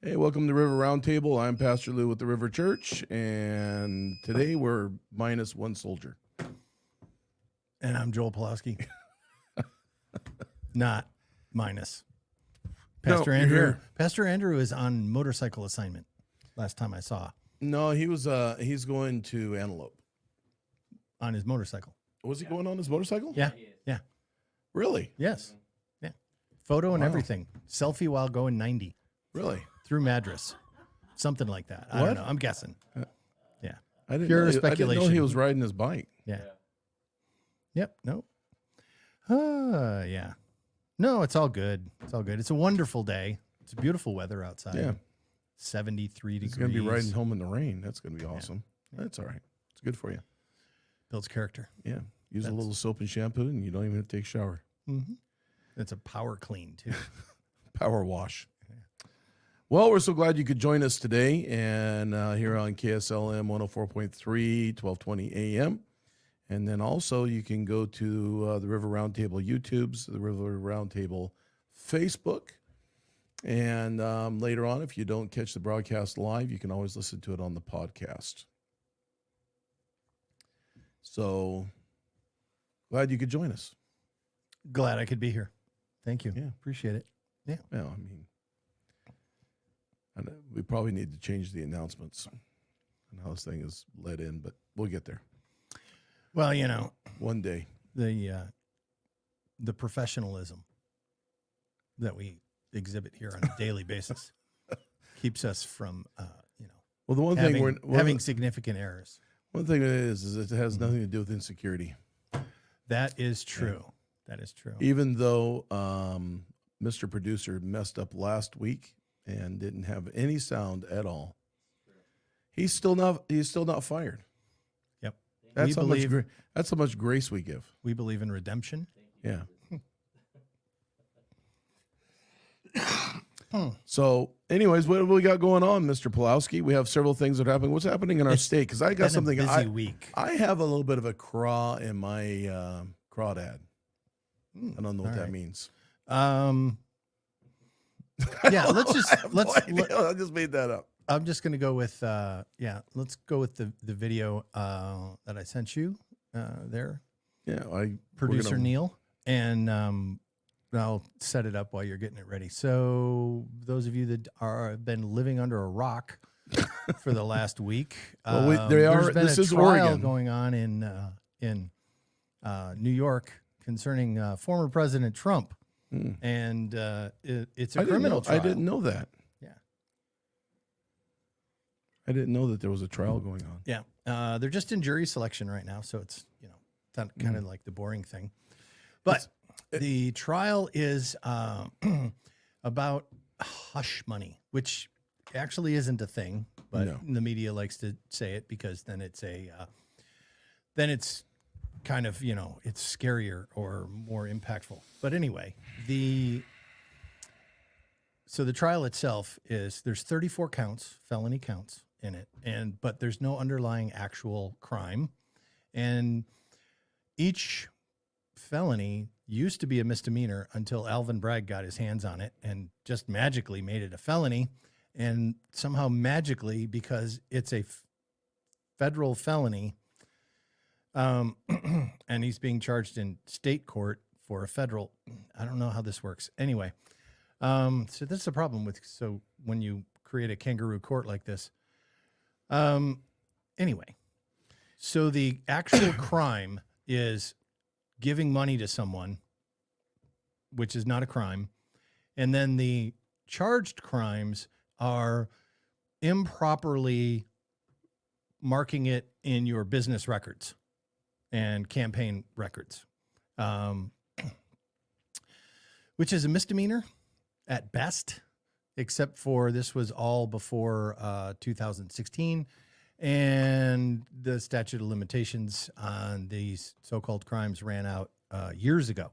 Hey, welcome to River Roundtable. I'm Pastor Lou with the River Church, and today we're minus one soldier. And I'm Joel Pulowski. Not minus. Pastor No, you're Andrew. here. Pastor Andrew is on motorcycle assignment. Last time I saw No, he's going to Antelope. on his motorcycle. Was he going on his motorcycle? Yeah. Yeah. Really? Yes. Yeah. Photo and Wow. everything. Selfie while going 90 Really? through Madras. Something like that. I What? don't know. I'm guessing. Yeah. I didn't Pure know, I didn't know speculation. he was riding his bike. Yeah. Yep. No. Yeah. No, it's all good. It's all good. It's a wonderful day. It's beautiful weather outside. Yeah. 73 degrees. He's going to be riding home in the rain. That's going to be awesome. That's all right. It's good for you. Builds character. Yeah. Use a little soap and shampoo, and you don't even have to take a shower. Mm-hmm. It's a power clean, too. Power wash. Well, we're so glad you could join us today and here on KSLM 104.3, 1220 AM. And then also you can go to the River Roundtable YouTubes, the River Roundtable Facebook. And later on, if you don't catch the broadcast live, you can always listen to it on the podcast. So glad you could join us. Glad I could be here. Thank you. Yeah. Appreciate it. Yeah. Well, I mean, we probably need to change the announcements and how this thing is led in, but we'll get there. Well, you know, One day. the professionalism that we exhibit here on a daily basis keeps us from, Well, the one having, thing we're having significant errors. one thing it is it has nothing to do with insecurity. That is true. That is true. Even though Mr. Producer messed up last week and didn't have any sound at all, he's still not fired. Yep. That's how much grace we give. We believe in redemption. Yeah. So, anyways, what have we got going on, Mr. Pulowski? We have several things that are happening. What's happening in our state? Because I got Been something. a busy week. I have a little bit of a craw in my crawdad. I don't know what that right. means. Yeah, let's I just made that up. I'm just going to go with, let's go with the video that I sent you there, Yeah, producer Neil, and I'll set it up while you're getting it ready. So those of you that have been living under a rock for the last week, there's been this a is trial Oregon. going on in New York concerning former President Trump, and it's a criminal trial. I didn't know that. Yeah. I didn't know that there was a trial going on. Yeah, they're just in jury selection right now, so it's kind of like the boring thing. But the trial is about hush money, which actually isn't a thing, but the media likes to say it because then it's kind of it's scarier or more impactful. But anyway, so the trial itself there's 34 counts, felony counts in it, but there's no underlying actual crime, and each felony used to be a misdemeanor until Alvin Bragg got his hands on it and just magically made it a felony, and somehow magically, because it's a federal felony, and he's being charged in state court for a federal. I don't know how this works. Anyway, so this is a problem so when you create a kangaroo court like this. Anyway, so the actual crime is giving money to someone, which is not a crime. And then the charged crimes are improperly marking it in your business records and campaign records, which is a misdemeanor at best, except for this was all before 2016. And the statute of limitations on these so-called crimes ran out years ago.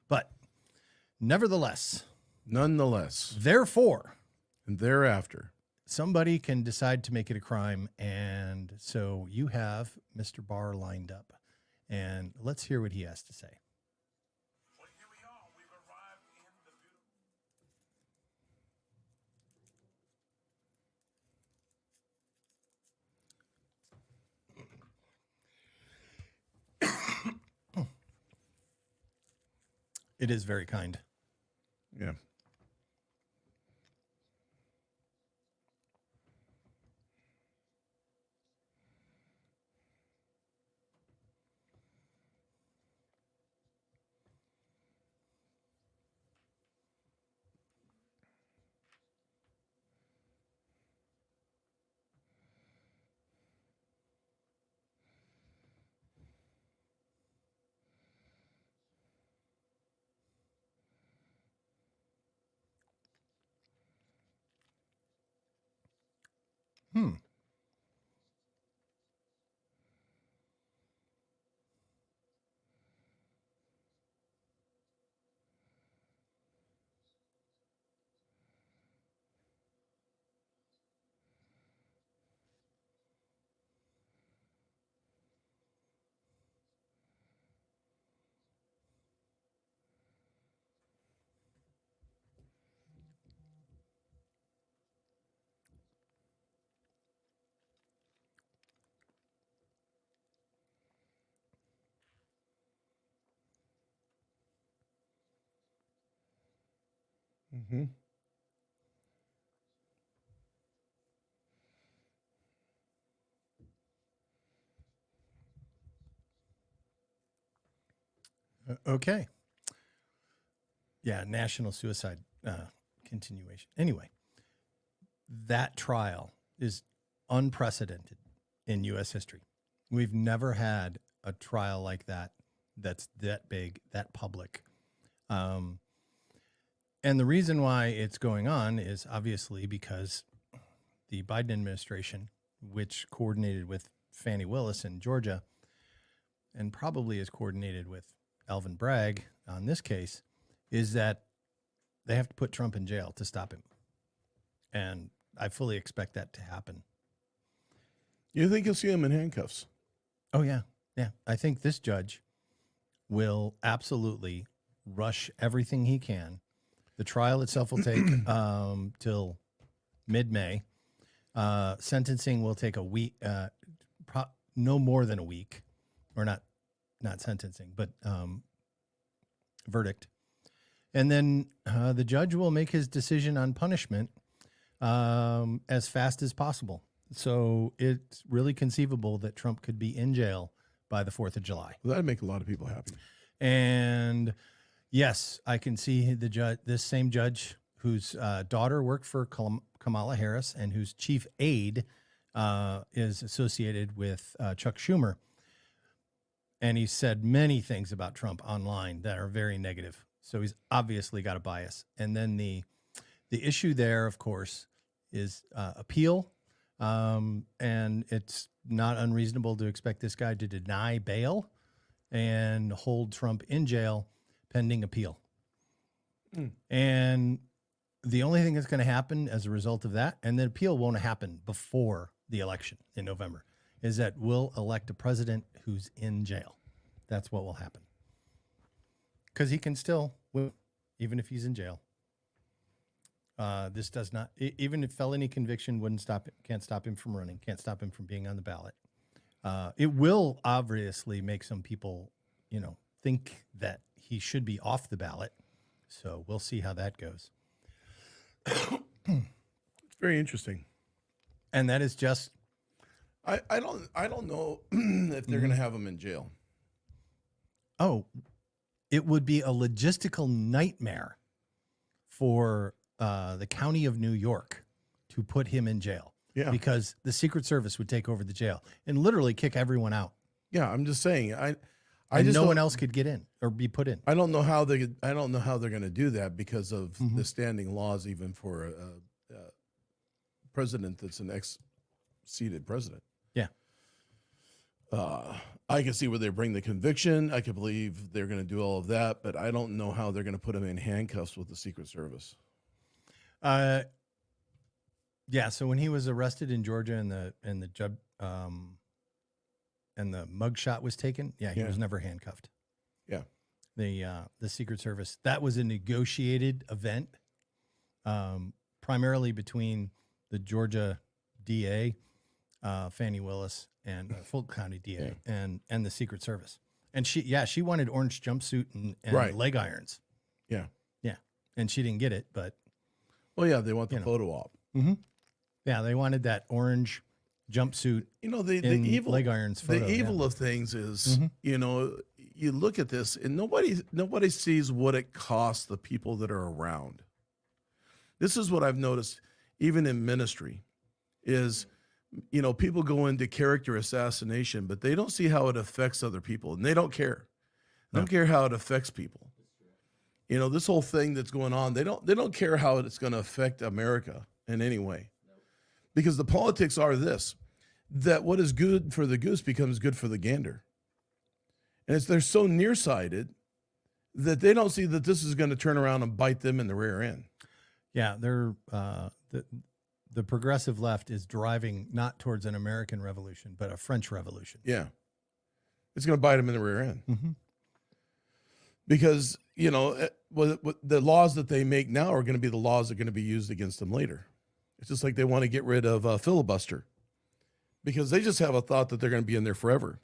But nonetheless, therefore, and thereafter, somebody can decide to make it a crime. And so you have Mr. Barr lined up. And let's hear what he has to say. Well, here we are. We've arrived in the beautiful. It is very kind. Yeah. Hmm. Mm-hmm. Okay. Yeah, national suicide continuation. Anyway, that trial is unprecedented in U.S. history. We've never had a trial like that that's that big, that public. Um, and the reason why it's going on is obviously because the Biden administration, which coordinated with Fannie Willis in Georgia and probably is coordinated with Alvin Bragg on this case, is that they have to put Trump in jail to stop him. And I fully expect that to happen. You think you'll see him in handcuffs? Oh, yeah. Yeah. I think this judge will absolutely rush everything he can. The trial itself will take till mid-May. Sentencing will take a week, no more than a week, or not sentencing, but verdict. And then the judge will make his decision on punishment as fast as possible. So it's really conceivable that Trump could be in jail by the 4th of July. Well, that'd make a lot of people happy. And yes, I can see the judge, this same judge whose daughter worked for Kamala Harris and whose chief aide is associated with Chuck Schumer. And he said many things about Trump online that are very negative. So he's obviously got a bias. And then the issue there, of course, is appeal. And it's not unreasonable to expect this guy to deny bail and hold Trump in jail pending appeal. And the only thing that's going to happen as a result of that, and the appeal won't happen before the election in November, is that we'll elect a president who's in jail. That's what will happen. Because he can still win, even if he's in jail. This does not, even if felony conviction wouldn't stop it, can't stop him from running, can't stop him from being on the ballot. It will obviously make some people, think that he should be off the ballot. So we'll see how that goes. It's very interesting. And that is just, I don't know if they're going to have him in jail. it would be a logistical nightmare for the county of New York to put him in jail. Yeah. Because the Secret Service would take over the jail and literally kick everyone out. Yeah, I'm just saying. I And just no don't- one else could get in or be put in. I don't know how they're going to do that because of the standing laws, even for a president that's an ex-seated president. Yeah. I can see where they bring the conviction. I can believe they're going to do all of that, but I don't know how they're going to put him in handcuffs with the Secret Service. Yeah. So when he was arrested in Georgia and the judge and the mugshot was taken, he was never handcuffed. Yeah. The Secret Service, that was a negotiated event, primarily between the Georgia DA, Fannie Willis, and Fulton County DA and the Secret Service. And she wanted orange jumpsuit and Right. leg irons. Yeah. Yeah. And she didn't get it, but Well, yeah, they want the You know. photo op. yeah, they wanted that orange jumpsuit You know, the in evil Leg Iron's photo. the evil of things is, you know, you look at this and nobody sees what it costs the people that are around. This is what I've noticed even in ministry is, you know, people go into character assassination, but they don't see how it affects other people, and they don't care. They don't care how it affects people. You know, this whole thing that's going on, they don't care how it's going to affect America in any way. Because the politics are this, that what is good for the goose becomes good for the gander. And they're so nearsighted that they don't see that this is going to turn around and bite them in the rear end. Yeah, they're the progressive left is driving not towards an American revolution, but a French revolution. Yeah. It's going to bite them in the rear end. Because, you know, what the laws that they make now are going to be the laws that are going to be used against them later. It's just like they want to get rid of filibuster because they just have a thought that they're going to be in there forever.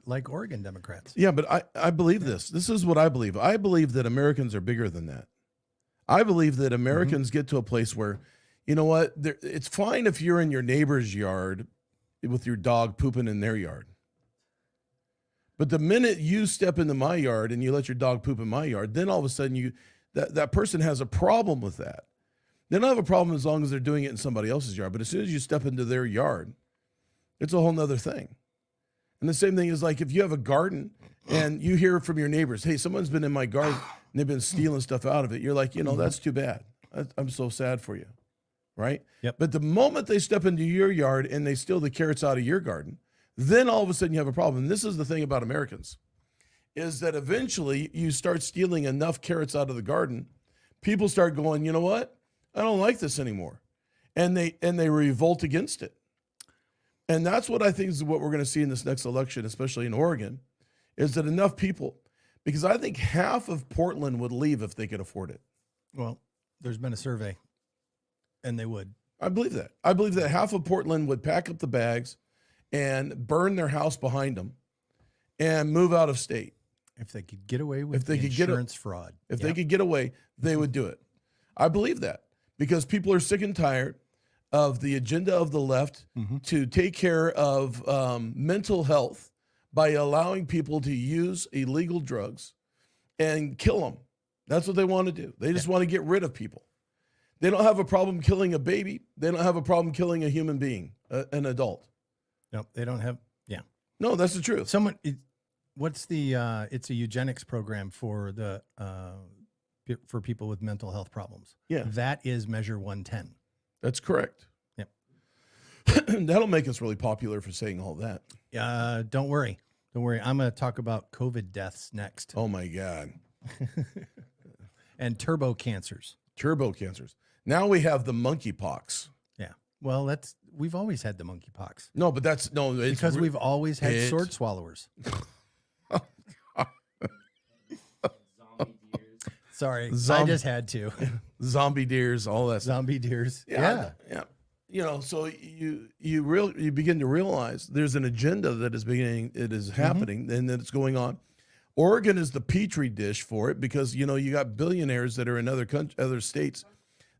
Like Oregon Democrats. Yeah, but I believe this. This is what I believe. I believe that Americans are bigger than that. I believe that Americans get to a place where, you know what, it's fine if you're in your neighbor's yard with your dog pooping in their yard. But the minute you step into my yard and you let your dog poop in my yard, then all of a sudden that person has a problem with that. They don't have a problem as long as they're doing it in somebody else's yard. But as soon as you step into their yard, it's a whole nother thing. And the same thing is like if you have a garden and you hear from your neighbors, hey, someone's been in my garden and they've been stealing stuff out of it. You're like, you know, that's too bad. I'm so sad for you. Right? Yep. But the moment they step into your yard and they steal the carrots out of your garden, then all of a sudden you have a problem. And this is the thing about Americans, is that eventually you start stealing enough carrots out of the garden, people start going, you know what? I don't like this anymore. And they revolt against it. And that's what I think is what we're going to see in this next election, especially in Oregon, is that enough people, because I think half of Portland would leave if they could afford it. Well, there's been a survey, and they would. I believe that. I believe that half of Portland would pack up the bags and burn their house behind them and move out of state. If they could get away with If they the could get insurance fraud. If they could get away, they would do it. I believe that because people are sick and tired of the agenda of the left to take care of mental health by allowing people to use illegal drugs and kill them. That's what they want to do. They just want to get rid of people. They don't have a problem killing a baby. They don't have a problem killing a human being, an adult. No, they don't have. Yeah. No, that's the truth. What's the, it's a eugenics program for for people with mental health problems. Yeah. That is Measure 110. That's correct. Yep. That'll make us really popular for saying all that. Don't worry. Don't worry. I'm going to talk about COVID deaths next. Oh my God. And turbo cancers. Turbo cancers. Now we have the monkeypox. Yeah. Well, we've always had the monkeypox. No, but it's Because we've always had it- sword swallowers. Sorry, I just had to. zombie deers, all that stuff. Zombie deers. Yeah. You know, so you begin to realize there's an agenda that is happening and that it's going on. Oregon is the petri dish for it because you know you got billionaires that are in other states.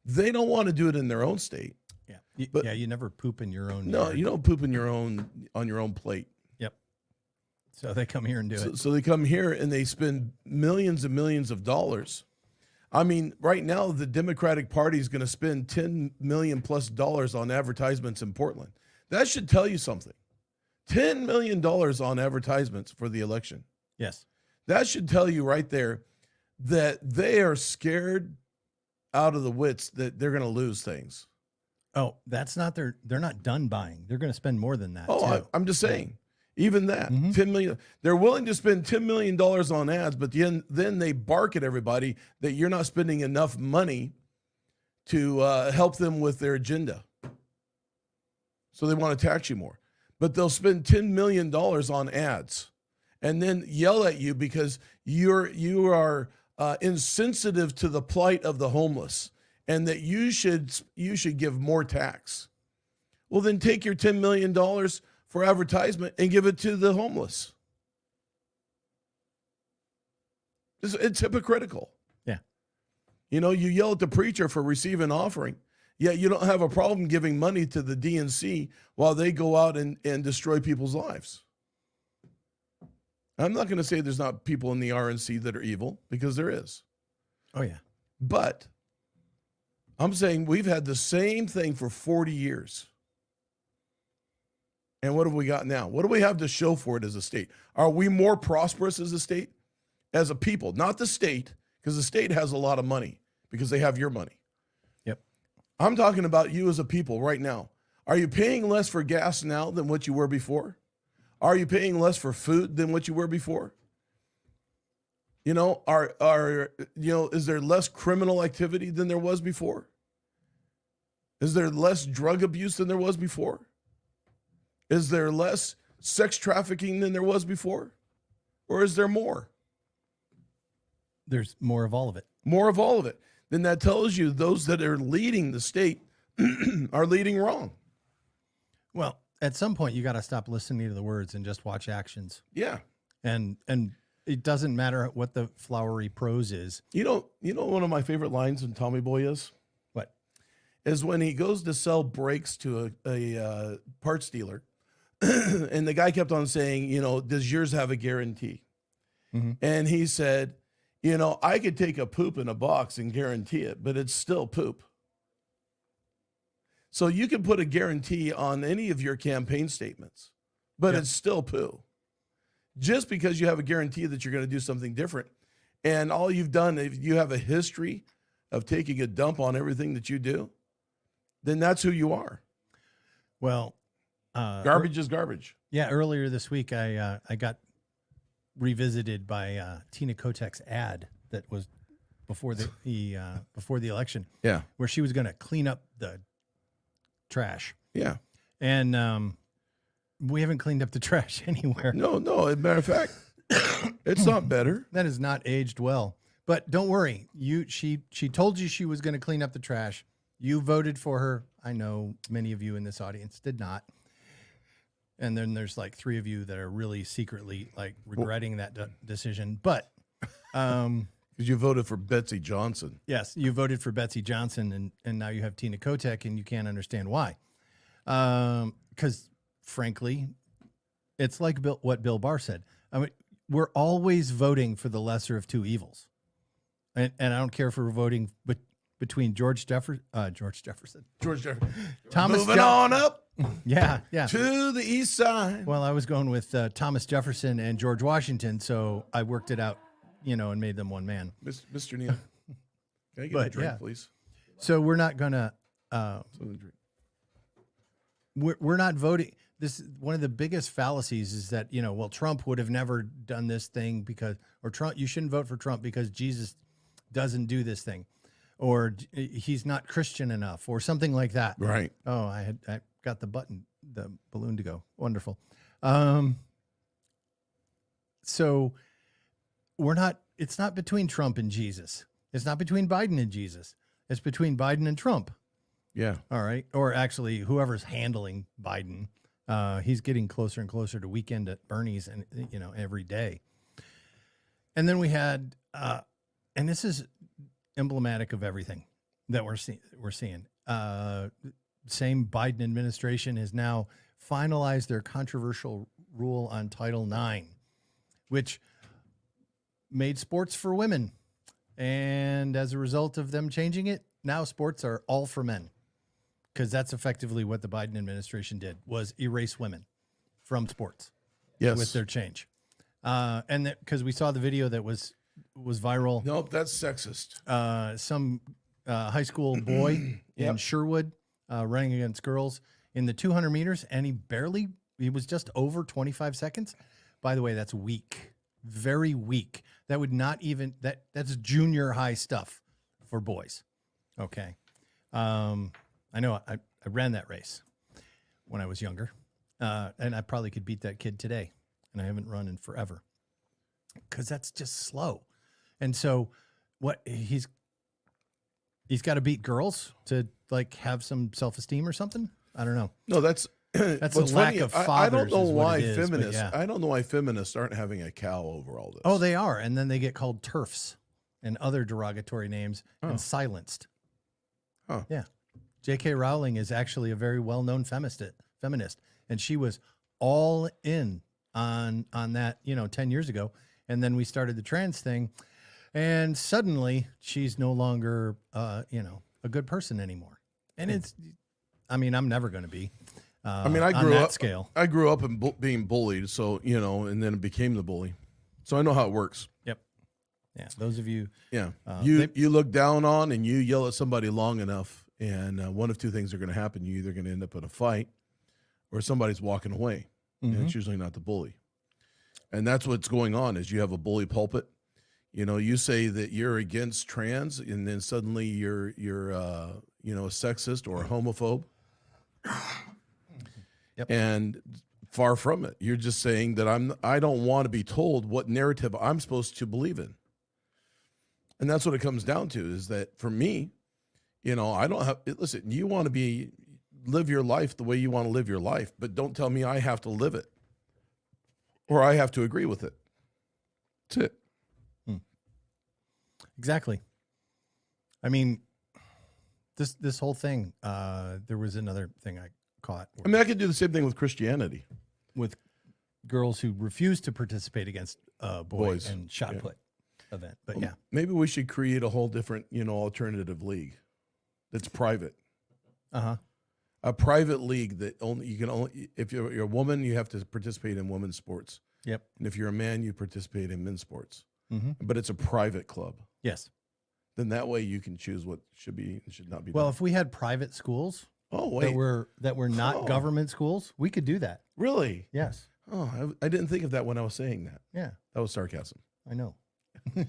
They don't want to do it in their own state. Yeah. But- You never poop in your own No, yard. you don't poop on your own plate. Yep. So they come here and do it. So they come here and they spend millions and millions of dollars. I mean, right now the Democratic Party is going to spend $10 million plus on advertisements in Portland. That should tell you something. $10 million on advertisements for the election. Yes. That should tell you right there that they are scared out of the wits that they're going to lose things. Oh, that's not they're not done buying. They're going to spend more than that. Oh, too. I'm just saying. Even that, $10 million. They're willing to spend $10 million on ads, but then they bark at everybody that you're not spending enough money to help them with their agenda. So they want to tax you more. But they'll spend $10 million on ads and then yell at you because you are insensitive to the plight of the homeless and that you should give more tax. Well, then take your $10 million for advertisement and give it to the homeless. It's hypocritical. You know, you yell at the preacher for receiving offering, yet you don't have a problem giving money to the DNC while they go out and destroy people's lives. I'm not going to say there's not people in the RNC that are evil, because there is. Oh, yeah. But I'm saying we've had the same thing for 40 years. And what have we got now? What do we have to show for it as a state? Are we more prosperous as a state? As a people, not the state, because the state has a lot of money because they have your money. Yep. I'm talking about you as a people right now. Are you paying less for gas now than what you were before? Are you paying less for food than what you were before? You know, is there less criminal activity than there was before? Is there less drug abuse than there was before? Is there less sex trafficking than there was before? Or is there more? There's more of all of it. More of all of it. Then that tells you those that are leading the state are leading wrong. Well, at some point you got to stop listening to the words and just watch actions. Yeah. And it doesn't matter what the flowery prose is. You know one of my favorite lines in Tommy Boy is? What? Is when he goes to sell brakes to a parts dealer. And the guy kept on saying, you know, does yours have a guarantee? Mm-hmm. And he said, you know, I could take a poop in a box and guarantee it, but it's still poop. So you can put a guarantee on any of your campaign statements, but Yep. it's still poo. Just because you have a guarantee that you're going to do something different, and all you've done, if you have a history of taking a dump on everything that you do, then that's who you are. Well, Garbage is garbage. Yeah, earlier this week I got revisited by Tina Kotek's ad that was before the election, Yeah. where she was going to clean up the trash, Yeah. and we haven't cleaned up the trash anywhere. No. As a matter of fact, it's not better. That has not aged well. But don't worry, she told you she was going to clean up the trash. You voted for her. I know many of you in this audience did not. And then there's like 3 of you that are really secretly like regretting that decision. But Because you voted for Betsy Johnson. yes, you voted for Betsy Johnson, and now you have Tina Kotek, and you can't understand why. Because frankly, it's like what Bill Barr said. I mean, we're always voting for the lesser of 2 evils. And I don't care if we're voting between George Jefferson, Thomas Moving on up yeah. to the east side. Well, I was going with Thomas Jefferson and George Washington, so I worked it out, and made them one man. Mr. Neal, can I get a But, drink, yeah. please? So we're not gonna. Something to drink. We're not voting. This is one of the biggest fallacies is that Trump would have never done this thing Trump. You shouldn't vote for Trump because Jesus doesn't do this thing, or he's not Christian enough, or something like that. Right. Oh, I got the balloon to go. Wonderful. So it's not between Trump and Jesus. It's not between Biden and Jesus. It's between Biden and Trump. Yeah. All right. Or actually whoever's handling Biden. He's getting closer and closer to Weekend at Bernie's and every day. And then we had and this is emblematic of everything that we're seeing. Same Biden administration has now finalized their controversial rule on Title IX, which made sports for women. And as a result of them changing it, now sports are all for men, because that's effectively what the Biden administration did, was erase women from sports. Yes. With their change. And because we saw the video that was viral. Nope, that's sexist. Some high school boy in Yep. Sherwood running against girls in the 200 meters, and he was just over 25 seconds. By the way, that's weak, very weak. That would not even, that's junior high stuff for boys. Okay. I know I ran that race when I was younger, and I probably could beat that kid today, and I haven't run in forever because that's just slow. And so what he's got to beat girls to like have some self-esteem or something. I don't know. No, that's That's a what's lack funny, of I fathers don't know is what why it is, but feminists. yeah. I don't know why feminists aren't having a cow over all this. Oh, they are. And then they get called TERFs. and other derogatory names Oh. and silenced. Huh. Yeah. J.K. Rowling is actually a very well-known feminist, and she was all in on that, 10 years ago. And then we started the trans thing, and suddenly she's no longer, a good person anymore. And I'm never going to be. I on grew that up scale. I grew up in being bullied, so and then became the bully. So I know how it works. Yep. Yeah. Those of you. Yeah. They- You look down on and you yell at somebody long enough, and one of two things are going to happen. You're either going to end up in a fight or somebody's walking away. And it's usually not the bully. And that's what's going on is you have a bully pulpit. You say that you're against trans, and then suddenly you're a sexist or a homophobe. Yep. And far from it. You're just saying that I don't want to be told what narrative I'm supposed to believe in. And that's what it comes down to, is that for me, I don't have, listen, you want to live your life the way you want to live your life, but don't tell me I have to live it or I have to agree with it. That's it. Exactly. I mean, this whole thing, there was another thing I caught I could do the same thing with Christianity. with girls who refused to participate against boys and shot Yeah. put event. But yeah. Maybe we should create a whole different, alternative league that's private. Uh-huh. A private league that if you're a woman, you have to participate in women's sports. Yep. And if you're a man, you participate in men's sports. Mm-hmm. But it's a private club. Yes. Then that way you can choose what should be and should not be Well, done. if we had private schools Oh, wait. that were not Oh. government schools, we could do that. Really? Yes. Oh, I didn't think of that when I was saying that. Yeah, That was sarcasm. I know. So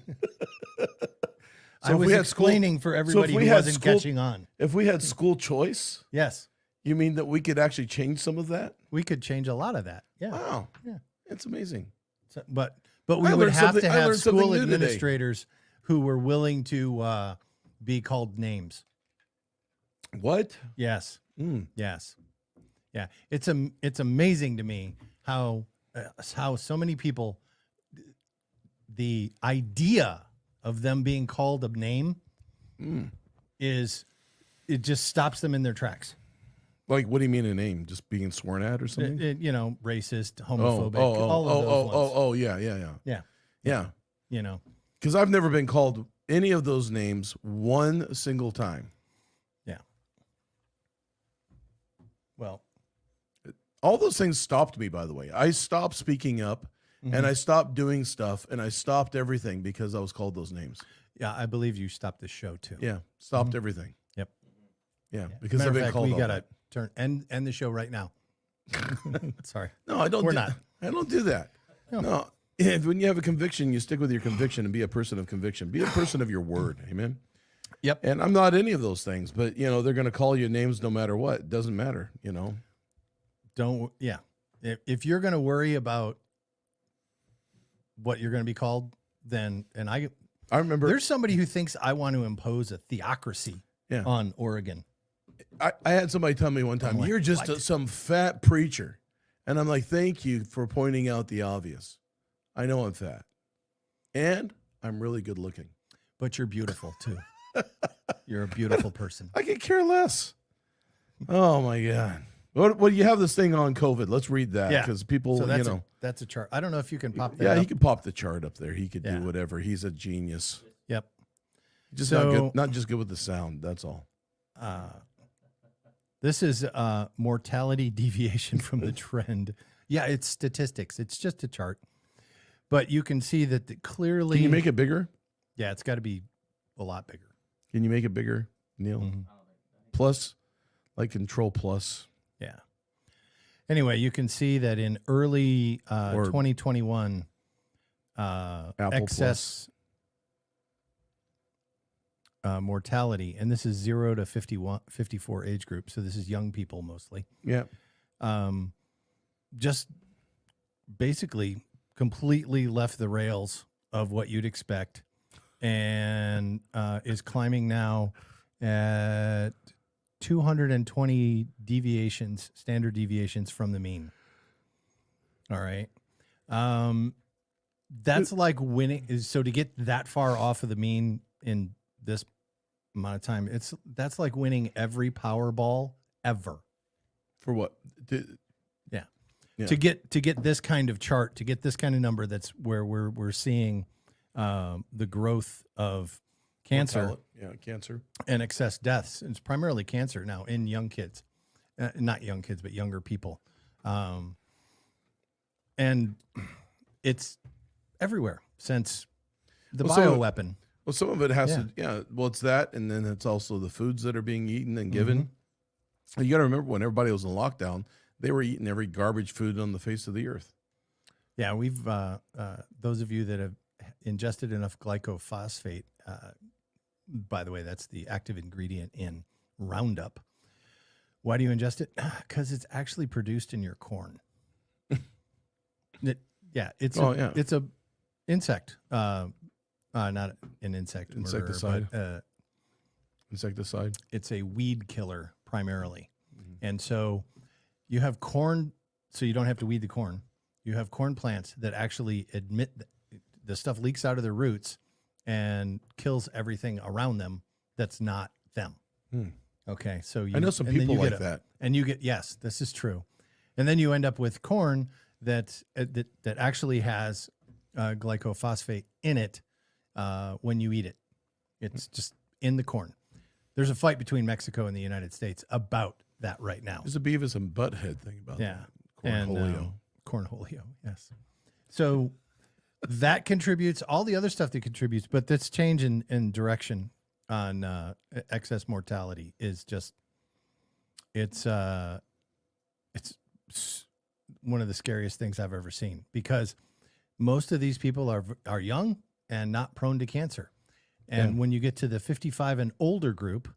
I if was we had school- explaining for everybody we who had wasn't school- catching on. If we had school choice, Yes. you mean that we could actually change some of that? We could change a lot of that. Yeah. Wow. Yeah. It's amazing. So, but we I would learned have something- to I have learned something school new today. administrators who were willing to be called names. What? Yes. Mm. Yes. Yeah. It's amazing to me how so many people, the idea of them being called a name it just stops them in their tracks. Like, what do you mean a name? Just being sworn at or something? Racist, homophobic, all of those ones. Yeah. Yeah. Because I've never been called any of those names one single time. Yeah. Well, All those things stopped me, by the way. I stopped speaking up and I stopped doing stuff and I stopped everything because I was called those names. yeah, I believe you stopped the show too. Yeah. Stopped everything. Yep. Yeah. Because Matter I've of been fact, called we all gotta that. end the show right now. Sorry. No, I don't. We're do, not. I don't do that. No. When you have a conviction, you stick with your conviction and be a person of conviction. Be a person of your word. Amen. Yep. And I'm not any of those things, but they're going to call you names no matter what. It doesn't matter. Don't. Yeah. If you're going to worry about what you're going to be called, then I remember there's somebody who thinks I want to impose a theocracy Yeah. on Oregon. I had somebody tell me one time, like, you're just what? some fat preacher. And I'm like, thank you for pointing out the obvious. I know I'm fat. And I'm really good looking. But you're beautiful too. You're a beautiful person. I could care less. Oh my God. Well, you have this thing on COVID. Let's read that Yeah. because people, So that's a chart. I don't know if you can pop that yeah, up. he could pop the chart up there. He could Yeah. do whatever. He's a genius. Yep. Just So- not just good with the sound. That's all. This is mortality deviation from the trend. Yeah, it's statistics. It's just a chart. But you can see that clearly. Can you make it bigger? Yeah, it's got to be a lot bigger. Can you make it bigger, Neil? Mhm. Plus, like Control Plus. Yeah. Anyway, you can see that in early Or 2021, excess mortality, and this is 0 to 54 age group. So this is young people mostly. Yeah. Just basically completely left the rails of what you'd expect and is climbing now at 220 standard deviations from the mean. All right. That's like winning. So to get that far off of the mean in this amount of time, that's like winning every Powerball ever. For what? Yeah. Yeah. To get this kind of chart, to get this kind of number, that's where we're seeing the growth of cancer Mortality. Yeah, cancer. and excess deaths. It's primarily cancer now in young kids, not young kids, but younger people, and it's everywhere since the bioweapon. Well, some of it has Yeah. to, yeah. Well, it's that, and then it's also the foods that are being eaten and given. Mm-hmm. You got to remember when everybody was in lockdown, they were eating every garbage food on the face of the earth. Yeah, we've those of you that have ingested enough glycophosphate. By the way, that's the active ingredient in Roundup. Why do you ingest it? Because it's actually produced in your corn. It's a insect. Not an insect Insecticide. murderer, but Insecticide. it's a weed killer primarily. And so you have corn, so you don't have to weed the corn. You have corn plants that actually admit that the stuff leaks out of their roots and kills everything around them that's not them. Okay, so I know some people like that. and you get, yes, this is true, and then you end up with corn that actually has glycophosphate in it when you eat it. It's just in the corn. There's a fight between Mexico and the United States about that right now. There's a Beavis and Butthead thing about Yeah, that. Cornholio. Cornholio, yes. So that contributes, all the other stuff that contributes, but this change in direction on excess mortality is just, it's one of the scariest things I've ever seen, because most of these people are young and not prone to cancer. And when you get to the 55 and older group,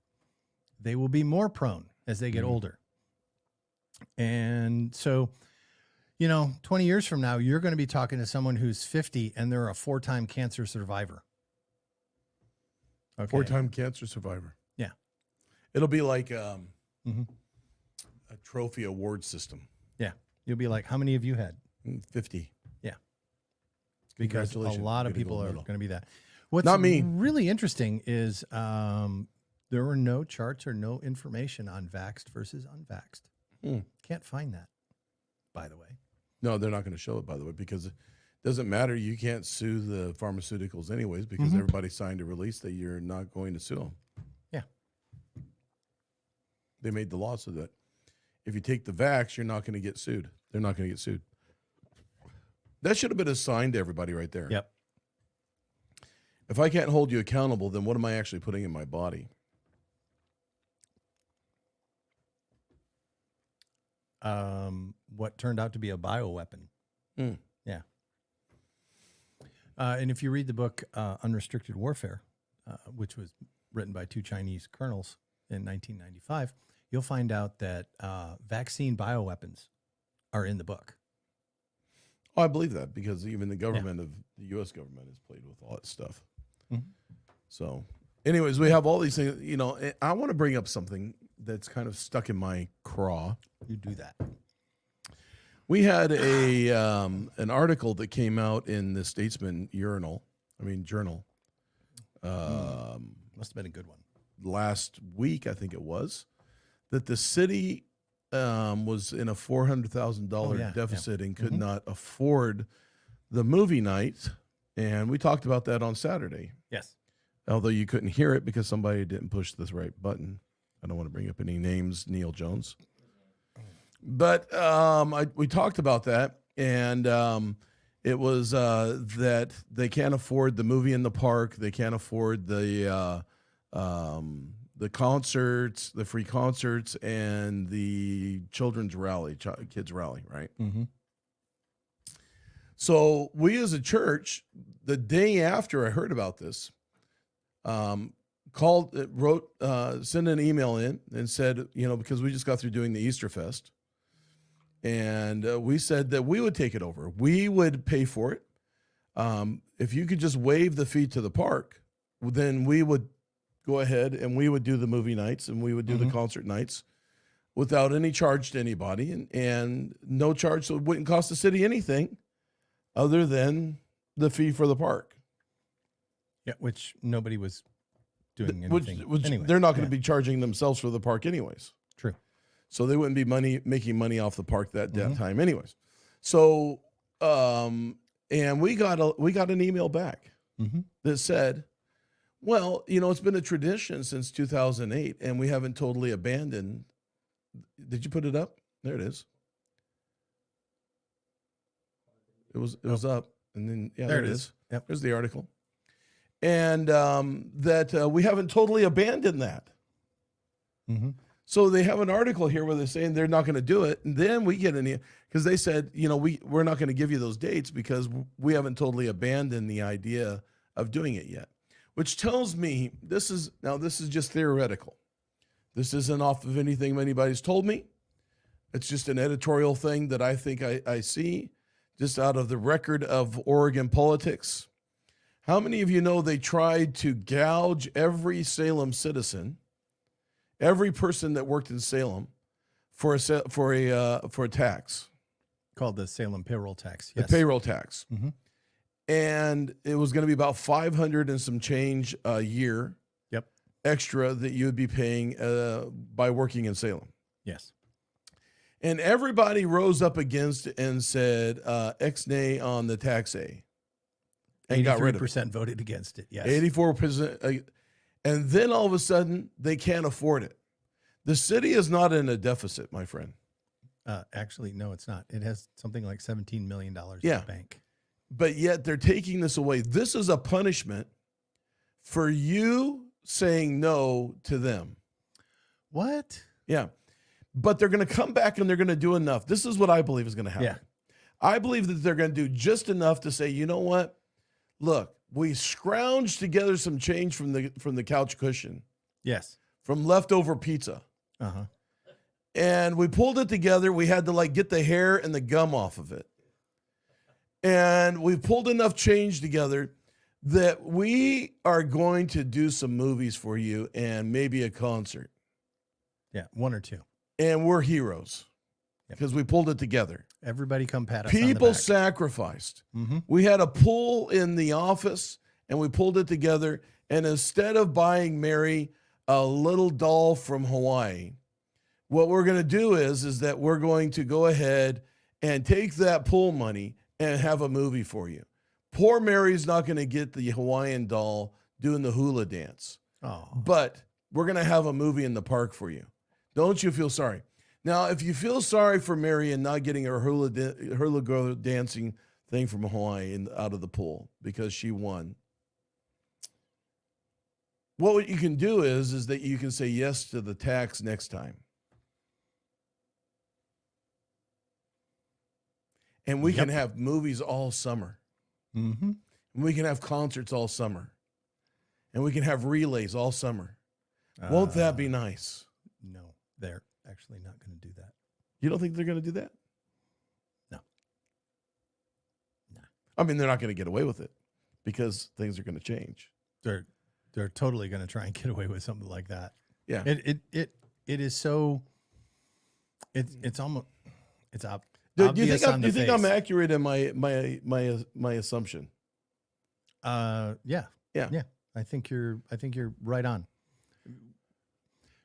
they will be more prone as they get older. And so, 20 years from now, you're going to be talking to someone who's 50 and they're a 4-time cancer survivor. Okay. 4-time cancer survivor. Yeah. It'll be like a Mhm. trophy award system. Yeah. You'll be like, how many have you had? 50. Yeah. Because a Congratulations. lot of Get a people gold are medal. going to be that. What's Not me. really interesting is there were no charts or no information on vaxxed versus unvaxxed. Can't find that, by the way. No, they're not going to show it, by the way, because it doesn't matter. You can't sue the pharmaceuticals anyways, because everybody signed a release that you're not going to sue them. Yeah. They made the law so that if you take the vax, you're not going to get sued. They're not going to get sued. That should have been a sign to everybody right there. Yep. If I can't hold you accountable, then what am I actually putting in my body? What turned out to be a bioweapon. Mm. Yeah. And if you read the book Unrestricted Warfare, which was written by 2 Chinese colonels in 1995, you'll find out that vaccine bioweapons are in the book. Oh, I believe that, because even the government of the U.S. government has played with all that stuff. So anyways, we have all these things, I want to bring up something that's kind of stuck in my craw. You do that. We had an article that came out in the Statesman Journal. Must have been a good one. Last week, I think it was, that the city was in a $400,000 deficit and could not afford the movie night. And we talked about that on Saturday. Yes. Although you couldn't hear it because somebody didn't push this right button. I don't want to bring up any names, Neil Jones. But we talked about that, and it was that they can't afford the movie in the park. They can't afford the concerts, the free concerts, and the children's rally, kids rally, right? Mm-hmm. So we as a church, the day after I heard about this, sent an email in and said, because we just got through doing the Easter Fest, and we said that we would take it over. We would pay for it. If you could just waive the fee to the park, then we would go ahead and we would do the movie nights and we would do the concert nights without any charge to anybody, and no charge. So it wouldn't cost the city anything other than the fee for the park. Yeah, which nobody was doing Which anything. Anyway, they're not going to be charging themselves for the park anyways. True. So they wouldn't be making money off the park that Mhm. time anyways. So and we got an email back Mm-hmm. that said, well, it's been a tradition since 2008 and we haven't totally abandoned. Did you put it up? There it is. It was up, and then there it is. Yep. There's the article. And that we haven't totally abandoned that. Mm-hmm. So they have an article here where they're saying they're not going to do it. And then we get because they said, we're not going to give you those dates because we haven't totally abandoned the idea of doing it yet, which tells me this is just theoretical. This isn't off of anything anybody's told me. It's just an editorial thing that I think I see just out of the record of Oregon politics. How many of you know they tried to gouge every Salem citizen, every person that worked in Salem, for a tax, Called the Salem payroll tax. the Yes. payroll tax, Mhm. and it was going to be about 500 and some change a year, Yep. extra that you would be paying by working in Salem. Yes. And everybody rose up against it and said ex-nay on the tax A, and got rid of it. 83% voted against it. Yes. 84%. And then all of a sudden, they can't afford it. The city is not in a deficit, my friend. Actually, no, it's not. It has something like $17 million in Yeah. the bank. But yet they're taking this away. This is a punishment for you saying no to them. What? Yeah. But they're going to come back and they're going to do enough. This is what I believe is going to happen. Yeah. I believe that they're going to do just enough to say, you know what? Look, we scrounged together some change from the couch cushion, Yes. from leftover pizza. Uh-huh. And we pulled it together. We had to get the hair and the gum off of it. And we pulled enough change together that we are going to do some movies for you and maybe a concert. Yeah. One or two. And we're heroes because we pulled it together. Everybody come pat us on the People back. sacrificed. Mm-hmm. We had a pool in the office and we pulled it together. And instead of buying Mary a little doll from Hawaii, what we're going to do is that we're going to go ahead and take that pool money and have a movie for you. Poor Mary's not going to get the Hawaiian doll doing the hula dance, Oh. but we're going to have a movie in the park for you. Don't you feel sorry? Now, if you feel sorry for Mary and not getting her hula girl dancing thing from Hawaii out of the pool because she won, what you can do is that you can say yes to the tax next time. And we can have movies all summer. Mm-hmm. And we can have concerts all summer. And we can have relays all summer. Won't that be nice? No, they're actually not going to do that. You don't think they're going to do that? No. I mean, they're not going to get away with it because things are going to change. They're totally going to try and get away with something like that. Yeah. It is so. It's almost it's up. Do you think I'm accurate in my assumption? Yeah. I think you're right on.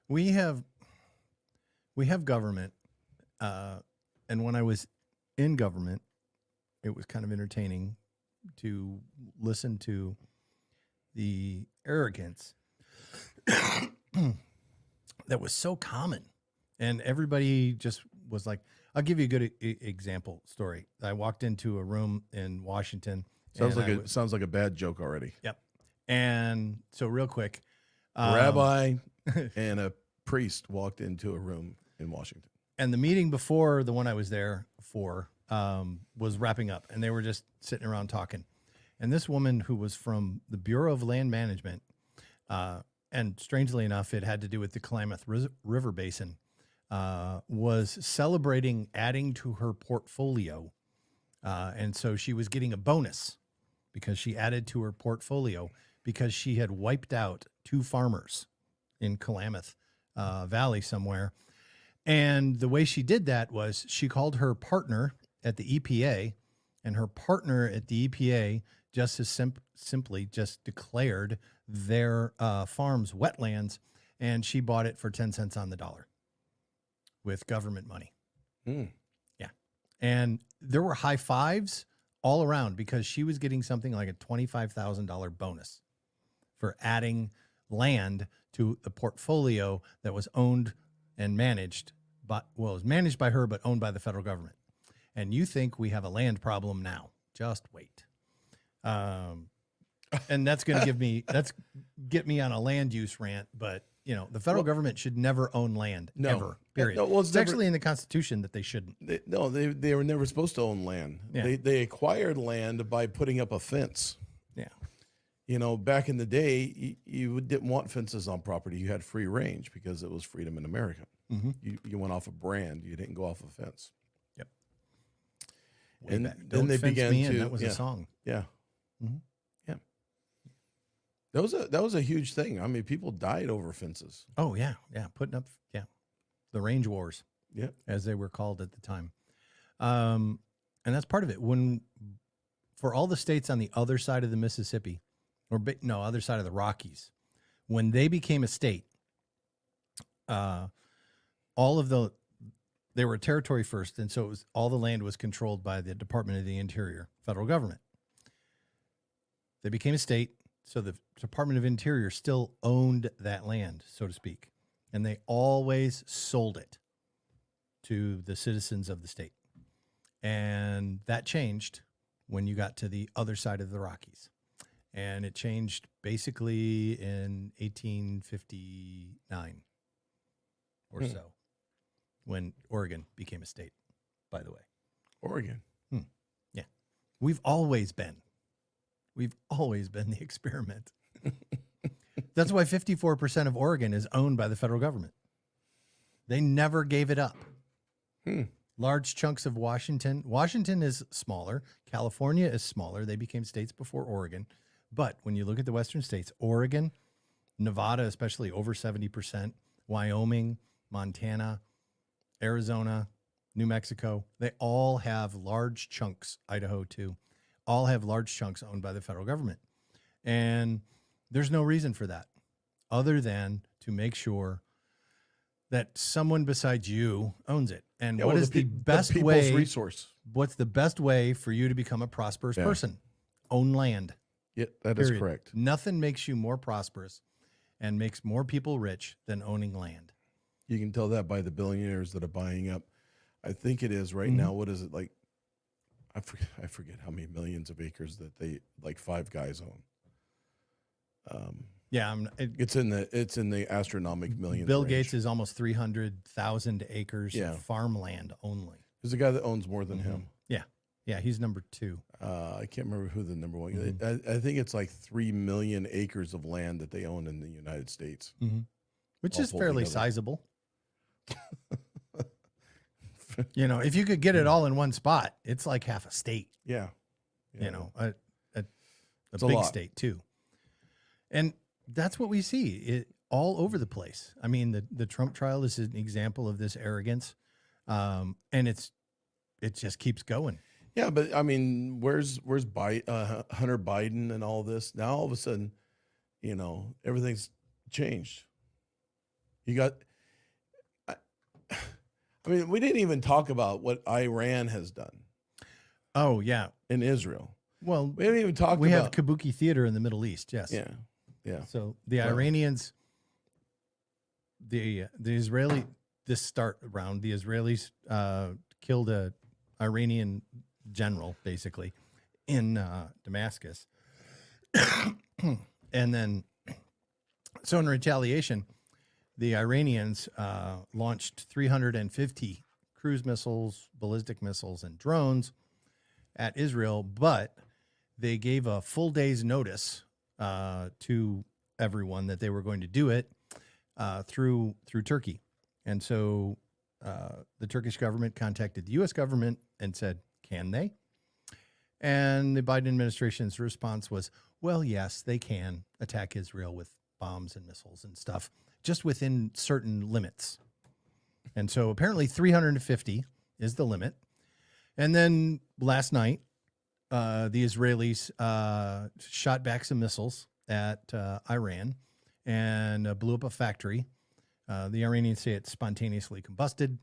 We have government, and when I was in government, it was kind of entertaining to listen to the arrogance that was so common, and everybody just was like, I'll give you a good example story. I walked into a room in Washington. Sounds like a bad joke already. Yep. And so real quick, A rabbi and a priest walked into a room in Washington. and the meeting before the one I was there for was wrapping up, and they were just sitting around talking. And this woman who was from the Bureau of Land Management, and strangely enough, it had to do with the Klamath River Basin, was celebrating adding to her portfolio. And so she was getting a bonus because she added to her portfolio because she had wiped out 2 farmers in Klamath Valley somewhere. And the way she did that was she called her partner at the EPA, and her partner at the EPA just as simply just declared their farms wetlands, and she bought it for 10 cents on the dollar with government money. Hmm. Yeah. And there were high fives all around because she was getting something like a $25,000 bonus for adding land to the portfolio that was owned and managed by, well, it was managed by her, but owned by the federal government. And you think we have a land problem now. Just wait. And that's going to get me on a land use rant, but you know, the federal government should never own land, ever, period. No, well, it's actually in the Constitution that they shouldn't. They were never supposed to own land. Yeah. They acquired land by putting up a fence. Yeah. You know, back in the day, you didn't want fences on property. You had free range because it was freedom in America. Mm-hmm. You went off a brand. You didn't go off a fence. Yep. And back. then they Fence began Me In, to. that was a song. Yeah. Mhm. Yeah. That was a huge thing. I mean, people died over fences. Oh yeah, yeah. Putting up, the range wars, Yeah. as they were called at the time, and that's part of it. When for all the states on the other side of the Mississippi, other side of the Rockies, when they became a state, they were a territory first, and so it was all the land was controlled by the Department of the Interior, federal government. They became a state, so the Department of Interior still owned that land, so to speak, and they always sold it to the citizens of the state. And that changed when you got to the other side of the Rockies. And it changed basically in 1859 or so, when Oregon became a state, by the way. Oregon. Yeah. We've always been the experiment. That's why 54% of Oregon is owned by the federal government. They never gave it up. Large chunks of Washington. Washington is smaller. California is smaller. They became states before Oregon. But when you look at the western states, Oregon, Nevada, especially over 70%, Wyoming, Montana, Arizona, New Mexico, they all have large chunks, Idaho too, all have large chunks owned by the federal government. And there's no reason for that other than to make sure that someone besides you owns it. And what is the best way? Resource. What's the best way for you to become a prosperous person? Own land. Yeah, that is correct. Nothing makes you more prosperous and makes more people rich than owning land. You can tell that by the billionaires that are buying up. I think it is right now. What is it like? I forget how many millions of acres that they like 5 guys own. It's in the astronomical millions. Bill range. Gates is almost 300,000 acres of farmland only. There's a guy that owns more than him. Yeah, he's number 2. I can't remember who the number one. I think it's like 3 million acres of land that they own in the United States, which all is pulled fairly together. sizable. You know, if you could get it all in one spot, it's like half a state. Yeah. You know, a It's a big lot. state too. And that's what we see all over the place. I mean, the Trump trial is an example of this arrogance, and it just keeps going. Yeah, but I mean, where's Hunter Biden and all this? Now all of a sudden, you know, everything's changed. You got. I mean, we didn't even talk about what Iran has done. Oh yeah, in Israel. Well, We haven't even talked we about. have Kabuki theater in the Middle East. Yes. Yeah, yeah. So the Iranians, the Israeli, the Israelis killed a Iranian general basically in Damascus, and then so in retaliation, the Iranians launched 350 cruise missiles, ballistic missiles, and drones at Israel, but they gave a full day's notice to everyone that they were going to do it through Turkey. And so the Turkish government contacted the U.S. government and said, can they? And the Biden administration's response was, well, yes, they can attack Israel with bombs and missiles and stuff, just within certain limits. And so apparently 350 is the limit. And then last night, the Israelis shot back some missiles at Iran and blew up a factory. The Iranians say it spontaneously combusted.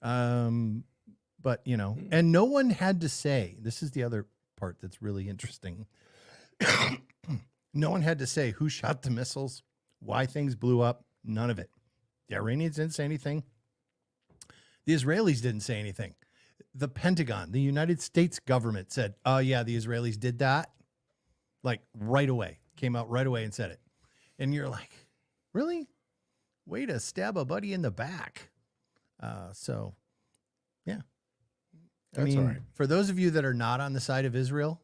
But, you know, and no one had to say, this is the other part that's really interesting. No one had to say who shot the missiles, why things blew up, none of it. The Iranians didn't say anything. The Israelis didn't say anything. The Pentagon, the United States government said, oh, yeah, the Israelis did that. Like right away, came out right away and said it. And you're like, really? Way to stab a buddy in the back. So, yeah. That's all right. For those of you that are not on the side of Israel,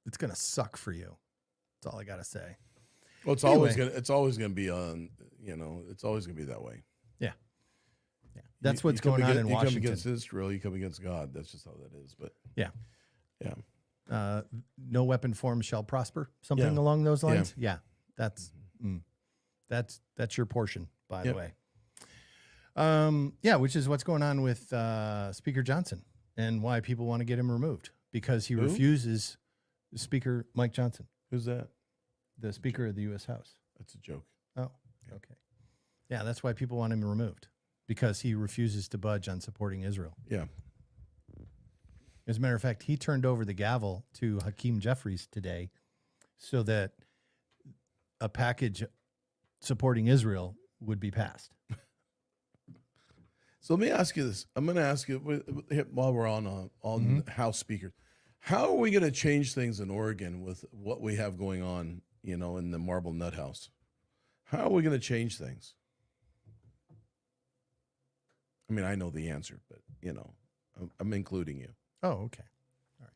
it's going to suck for you. That's all I got to say. Well, it's always gonna be on. You know, it's always gonna be that way. Yeah, yeah. That's what's going on in Washington. You come against Israel, you come against God. That's just how that is. But yeah. No weapon form shall prosper. Something along those lines. Yeah, that's your portion, by the way. Which is what's going on with Speaker Johnson and why people want to get him removed because he refuses. Speaker Mike Johnson. Who's that? The Speaker of the U.S. House. That's a joke. Oh, okay. Yeah, that's why people want him removed because he refuses to budge on supporting Israel. Yeah. As a matter of fact, he turned over the gavel to Hakeem Jeffries today so that a package supporting Israel would be passed. So let me ask you this. I'm going to ask you while we're on House speakers. How are we going to change things in Oregon with what we have going on, you know, in the Marble Nut House? How are we going to change things? I mean, I know the answer, but, you know, I'm including you. Oh, okay. All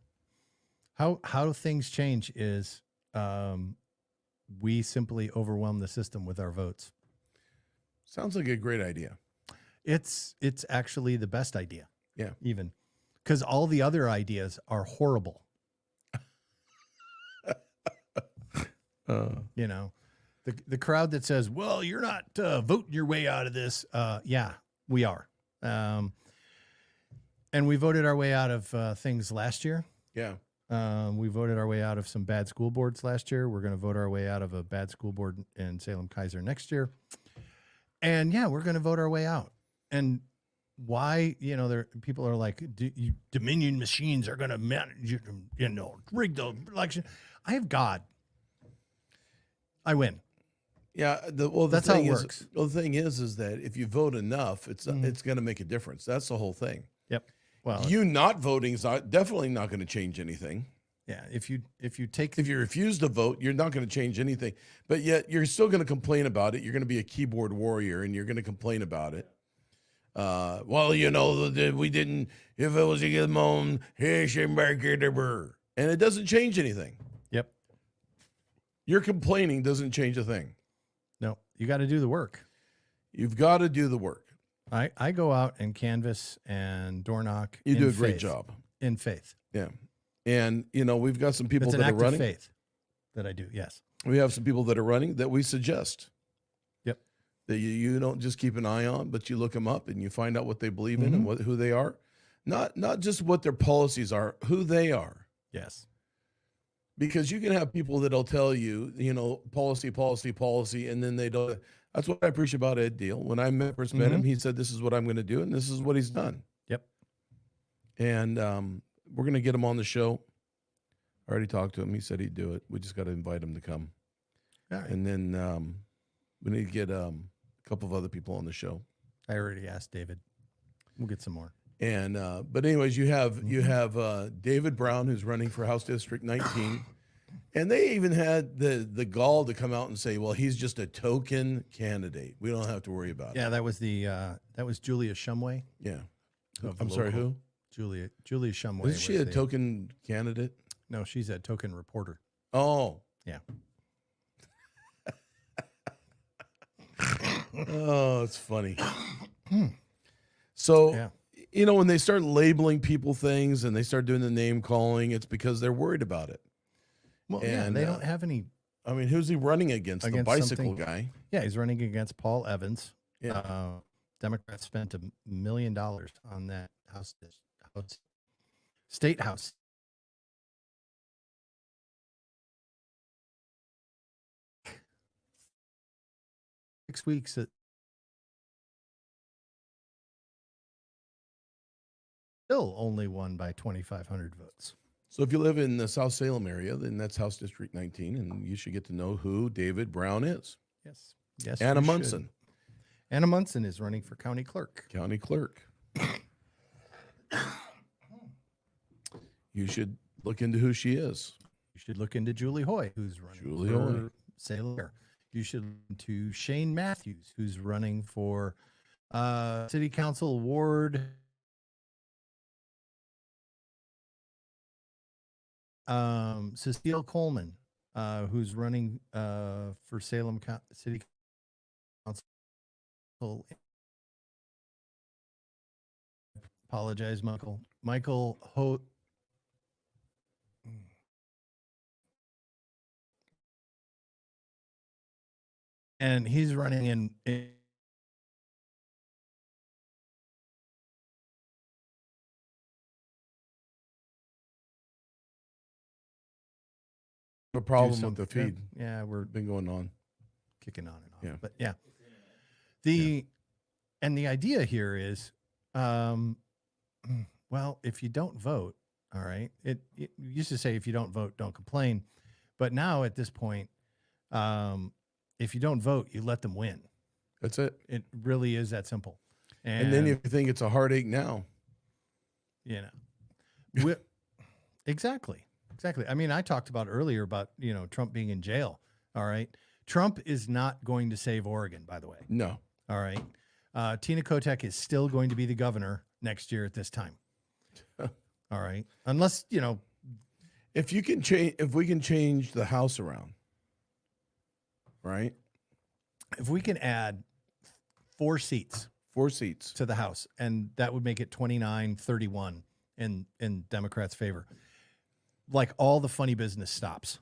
right. How things change is we simply overwhelm the system with our votes. Sounds like a great idea. It's actually the best idea. Yeah. Even. Because all the other ideas are horrible. You know, the crowd that says, well, you're not voting your way out of this. Yeah, we are. And we voted our way out of things last year. Yeah. We voted our way out of some bad school boards last year. We're going to vote our way out of a bad school board in Salem-Keizer next year. And yeah, we're going to vote our way out. And why, you know, people are like, Dominion machines are going to manage, you know, rig the election. I have God. I win. Yeah. That's how it works. Well, the thing is that if you vote enough, it's going to make a difference. That's the whole thing. Yep. Well, you not voting is definitely not going to change anything. Yeah. If you refuse to vote, you're not going to change anything. But yet you're still going to complain about it. You're going to be a keyboard warrior, and you're going to complain about it. Well, you know, we didn't, if it was a good moment, and it doesn't change anything. Yep. Your complaining doesn't change a thing. No, you got to do the work. You've got to do the work. I go out and canvass and door knock. You do a great job. In faith. Yeah. And, you know, we've got some people that are running. It's an act of faith that I do, yes. We have some people that are running that we suggest. Yep. That you don't just keep an eye on, but you look them up and you find out what they believe in and who they are. Not just what their policies are, who they are. Yes. Because you can have people that'll tell you, you know, policy, and then they don't. That's what I appreciate about Ed Deal. When I first met him, he said, this is what I'm going to do, and this is what he's done. Yep. And we're going to get him on the show. I already talked to him. He said he'd do it. We just got to invite him to come. All right. And then we need to get a couple of other people on the show. I already asked David. We'll get some more. And but anyways, you have David Brown, who's running for House District 19, and they even had the gall to come out and say, well, he's just a token candidate. We don't have to worry about it. Yeah, that was Julia Shumway. Yeah. I'm sorry, who? Julia Shumway. Isn't she a token candidate? No, she's a token reporter. Oh. Yeah. Oh, it's funny. So, yeah. You know, when they start labeling people things and they start doing the name calling, it's because they're worried about it. Well, and they don't have any. I mean, who's he running against? The bicycle guy. Yeah, he's running against Paul Evans. Yeah. Democrats spent $1 million on that house. State House. Six weeks at still only won by 2,500 votes. So if you live in the South Salem area, then that's House District 19, and you should get to know who David Brown is. Yes. Yes. Anna you should. Munson, Anna Munson is running for county clerk. county clerk. You should look into who she is. You should look into Julie Hoy, who's running Julie for Hoy. Salem Mayor. You should look into Shane Matthews, who's running for City Council Ward. Cecile Coleman, who's running for Salem City Council. Apologize, Michael. Michael Hote. And he's running in A problem with the some- feed. Yeah, we're Been going on. kicking on and off. Yeah. But yeah. And the idea here is well, if you don't vote, all right. It used to say if you don't vote, don't complain. But now at this point, if you don't vote, you let them win. That's it. It really is that simple. And then if you think it's a heartache now, you know, exactly. I mean, I talked about earlier about, Trump being in jail. All right. Trump is not going to save Oregon, by the way. no. All right. Tina Kotek is still going to be the governor next year at this time. All right. Unless, If you can change, if we can change the House around, right? if we can add 4 seats 4 seats. to the House, and that would make it 29-31 in Democrats' favor. Like all the funny business stops.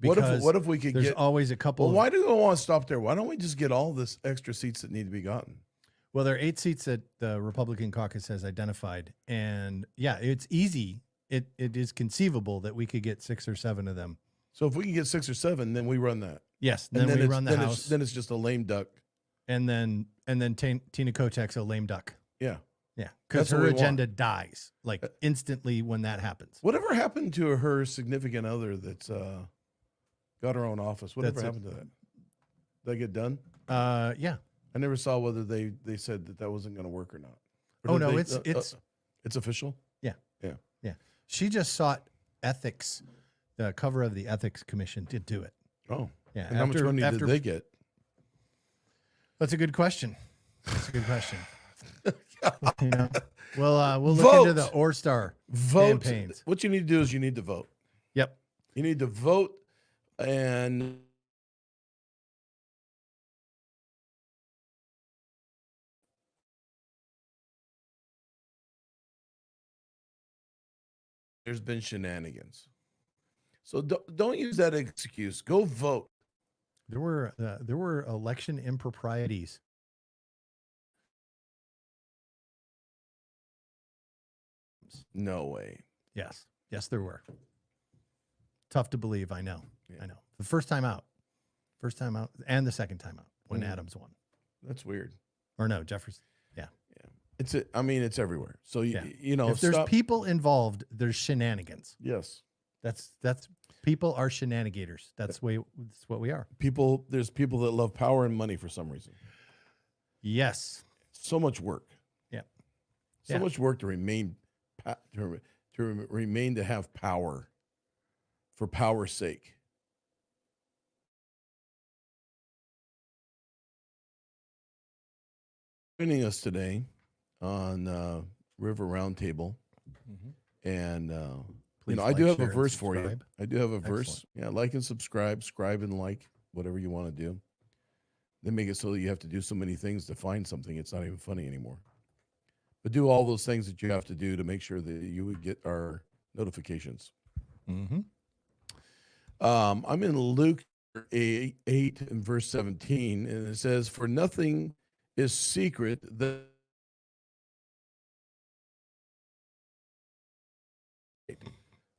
What Because if we could there's get? always a couple. Well, why do we want to stop there? Why don't we just get all this extra seats that need to be gotten? Well, there are 8 seats that the Republican caucus has identified, and yeah, it's easy. It is conceivable that we could get 6 or 7 of them. So if we can get 6 or 7, then we run that. Yes, And then we it's- run the then House, Then it's just a lame duck. and then Tina Kotek's a lame duck. Yeah. Yeah, because That's what her we want. agenda dies like instantly when that happens. Whatever happened to her significant other that's got her own office? Whatever That's it. happened to that? Did that get done? Yeah. I never saw whether they said that wasn't going to work or not. Or Oh did no, they- it's official. she just sought ethics. The cover of the ethics commission did do it. Oh, Yeah. and how much money did they get? That's a good question. That's a good question. We'll look into the Vote. Orstar Vote. campaigns. What you need to do is you need to vote. Yep. You need to vote, and there's been shenanigans. So don't use that excuse. Go vote. There were election improprieties. No way. Yes. Yes, there were. Tough to believe. I know. Yeah. I know. The first time out, and the second time out when Mm. Adams won. That's weird. Or no, Jefferson. Yeah. I mean, it's everywhere. So Yeah. you know, If there's stop- people involved, there's shenanigans. yes, That's people are shenanigators. That's what we are. there's people that love power and money for some reason. Yes. So much work. Yeah. So Yeah. much work to remain to have power for power's sake. Joining us today on River Roundtable, and Please I do like, have a share, and verse for you. subscribe. I do have a verse. Excellent. Yeah, like and subscribe, scribe and like, whatever you want to do. They make it so that you have to do so many things to find something. It's not even funny anymore. But do all those things that you have to do to make sure that you would get our notifications. Mm-hmm. I'm in Luke 8 and verse 17, and it says, "For nothing is secret that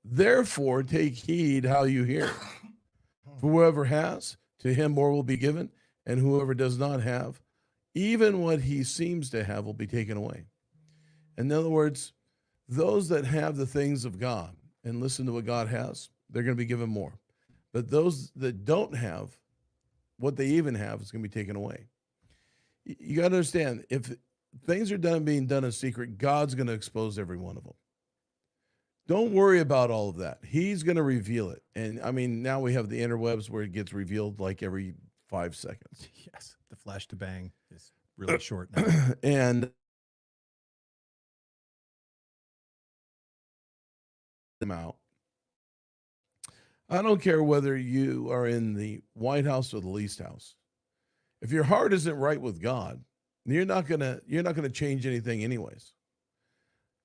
Therefore, take heed how you hear. For whoever has, to him more will be given, and whoever does not have, even what he seems to have will be taken away. In other words, those that have the things of God and listen to what God has, they're going to be given more. But those that don't have what they even have is going to be taken away. You got to understand, if things are being done in secret, God's going to expose every one of them. Don't worry about all of that. He's going to reveal it. And I mean, now we have the interwebs where it gets revealed like every 5 seconds. Yes, the flash to bang is really short now. And them out. I don't care whether you are in the White House or the least house. If your heart isn't right with God, you're not gonna change anything anyways.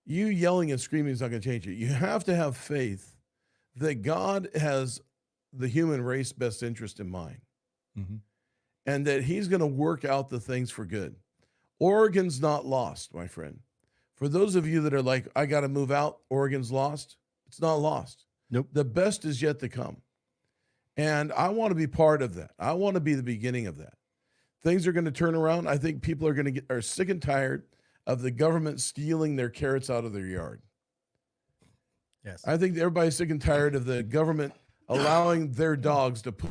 You yelling and screaming is not going to change it. You have to have faith that God has the human race best interest in mind, and that he's going to work out the things for good. Oregon's not lost, my friend. For those of you that are like, I got to move out, Oregon's lost. It's not lost. Nope. The best is yet to come. And I want to be part of that. I want to be the beginning of that. Things are going to turn around. I think people are sick and tired of the government stealing their carrots out of their yard. Yes. I think everybody's sick and tired of the government allowing their dogs to put.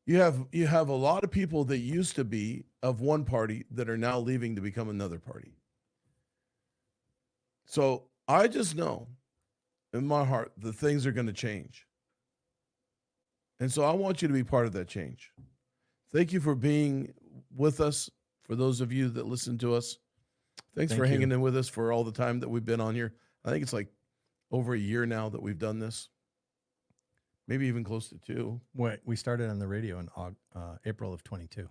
You have a lot of people that used to be of one party that are now leaving to become another party. So I just know in my heart that things are going to change. And so I want you to be part of that change. Thank you for being with us. For those of you that listen to us, thanks for hanging in with us for all the time that we've been on here. I think it's like over a year now that we've done this. Maybe even close to 2. We started on the radio in April of 22.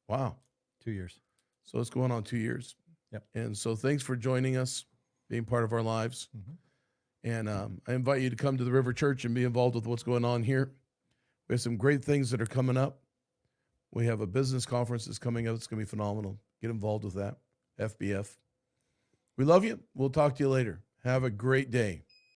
Wow. 2 years. So it's going on 2 years. Yep. And so thanks for joining us, being part of our lives. And I invite you to come to the River Church and be involved with what's going on here. We have some great things that are coming up. We have a business conference that's coming up. It's going to be phenomenal. Get involved with that. FBF. We love you. We'll talk to you later. Have a great day.